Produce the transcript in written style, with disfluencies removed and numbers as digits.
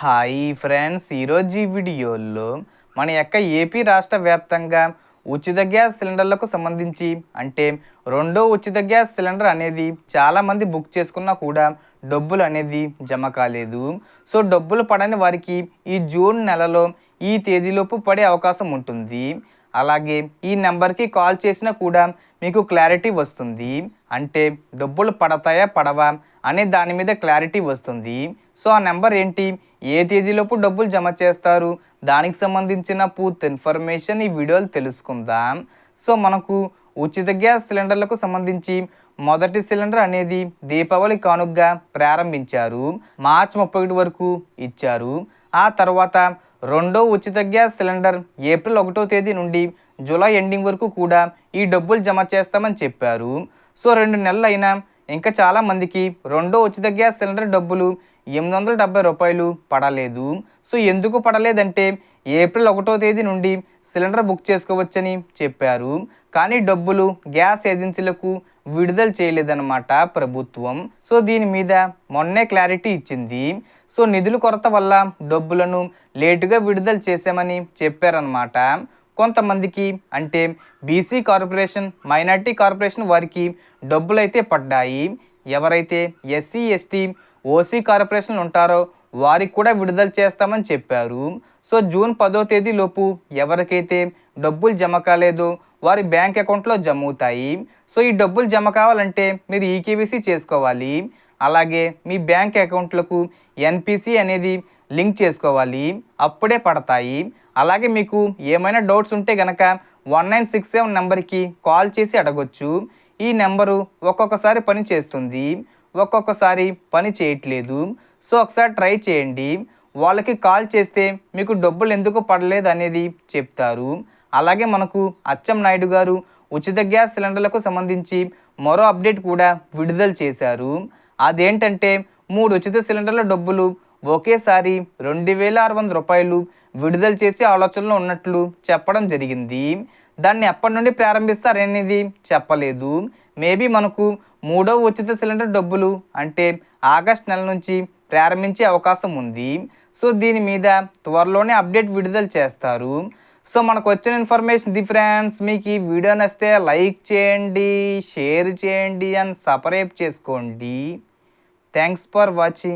Hi friends, ఈరోజు ఈ వీడియోలో మన యొక్క ఏపీ రాష్ట్ర వ్యాప్తంగా ఉచిత గ్యాస్ సిలిండర్లకు సంబంధించి అంటే రెండో ఉచిత గ్యాస్ సిలిండర్ అనేది చాలామంది బుక్ చేసుకున్నా కూడా డబ్బులు అనేది జమ కాలేదు. సో డబ్బులు పడని వారికి ఈ జూన్ నెలలో ఈ తేదీలోపు పడే అవకాశం ఉంటుంది. అలాగే ఈ నెంబర్కి కాల్ చేసినా కూడా మీకు క్లారిటీ వస్తుంది. అంటే డబ్బులు పడతాయా పడవా అనే దాని మీద క్లారిటీ వస్తుంది. సో ఆ నెంబర్ ఏంటి, ఏ తేదీలోపు డబ్బులు జమ చేస్తారు, దానికి సంబంధించిన పూర్తి ఇన్ఫర్మేషన్ ఈ వీడియోలో తెలుసుకుందాం. సో మనకు ఉచిత గ్యాస్ సిలిండర్లకు సంబంధించి మొదటి సిలిండర్ అనేది దీపావళి కానుకగా ప్రారంభించారు. మార్చి 31 వరకు ఇచ్చారు. ఆ తర్వాత రెండో ఉచిత గ్యాస్ సిలిండర్ ఏప్రిల్ 1వ తేదీ నుండి జూలై ఎండింగ్ వరకు కూడా ఈ డబ్బులు జమ చేస్తామని చెప్పారు. సో 2 నెలలు అయినా ఇంకా చాలామందికి రెండో ఉచిత గ్యాస్ సిలిండర్ డబ్బులు 870 రూపాయలు పడలేదు. సో ఎందుకు పడలేదంటే ఏప్రిల్ 1వ తేదీ నుండి సిలిండర్ బుక్ చేసుకోవచ్చని చెప్పారు. కానీ డబ్బులు గ్యాస్ ఏజెన్సీలకు విడుదల చేయలేదన్నమాట ప్రభుత్వం. సో దీని మీద మొన్నే క్లారిటీ ఇచ్చింది. సో నిధుల కొరత వల్ల డబ్బులను లేటుగా విడుదల చేశామని చెప్పారనమాట. కొంతమందికి అంటే బీసీ కార్పొరేషన్, మైనార్టీ కార్పొరేషన్ వారికి డబ్బులు అయితే పడ్డాయి. ఎవరైతే ఎస్సీ, ఎస్టీ, ఓసీ కార్పొరేషన్లు ఉంటారో వారికి కూడా విడుదల చేస్తామని చెప్పారు. సో జూన్ 10వ తేదీ లోపు ఎవరికైతే డబ్బులు జమ కాలేదో వారి బ్యాంక్ అకౌంట్లో జమ అవుతాయి. సో ఈ డబ్బులు జమ కావాలంటే మీరు ఈకేవీసీ చేసుకోవాలి. అలాగే మీ బ్యాంక్ అకౌంట్లకు ఎన్పిసి అనేది లింక్ చేసుకోవాలి, అప్పుడే పడతాయి. అలాగే మీకు ఏమైనా డౌట్స్ ఉంటే కనుక 1967 నెంబర్కి కాల్ చేసి అడగొచ్చు. ఈ నెంబరు ఒక్కొక్కసారి పని చేస్తుంది, ఒక్కొక్కసారి పని చేయట్లేదు. సో ఒకసారి ట్రై చేయండి. వాళ్ళకి కాల్ చేస్తే మీకు డబ్బులు ఎందుకు పడలేదు అనేది చెప్తారు. అలాగే మనకు అచ్చెన్నాయుడు గారు ఉచిత గ్యాస్ సిలిండర్లకు సంబంధించి మరో అప్డేట్ కూడా విడుదల చేశారు. అదేంటంటే 3 ఉచిత సిలిండర్ల డబ్బులు ఒకేసారి 2600 రూపాయలు విడుదల చేసే ఆలోచనలో ఉన్నట్లు చెప్పడం జరిగింది. దాన్ని ఎప్పటి నుండి ప్రారంభిస్తారనేది చెప్పలేదు. మేబీ మనకు 3వ ఉచిత సిలిండర్ డబ్బులు అంటే ఆగస్ట్ నెల నుంచి ప్రారంభించే అవకాశం ఉంది. సో దీని మీద త్వరలోనే అప్డేట్ విడుదల చేస్తారు. సో మనకు వచ్చిన ఇన్ఫర్మేషన్ ది ఫ్రెండ్స్. మీకు ఈ వీడియో నచ్చితే లైక్ చేయండి, షేర్ చేయండి అండ్ సబ్స్క్రైబ్ చేసుకోండి. Thanks for watching.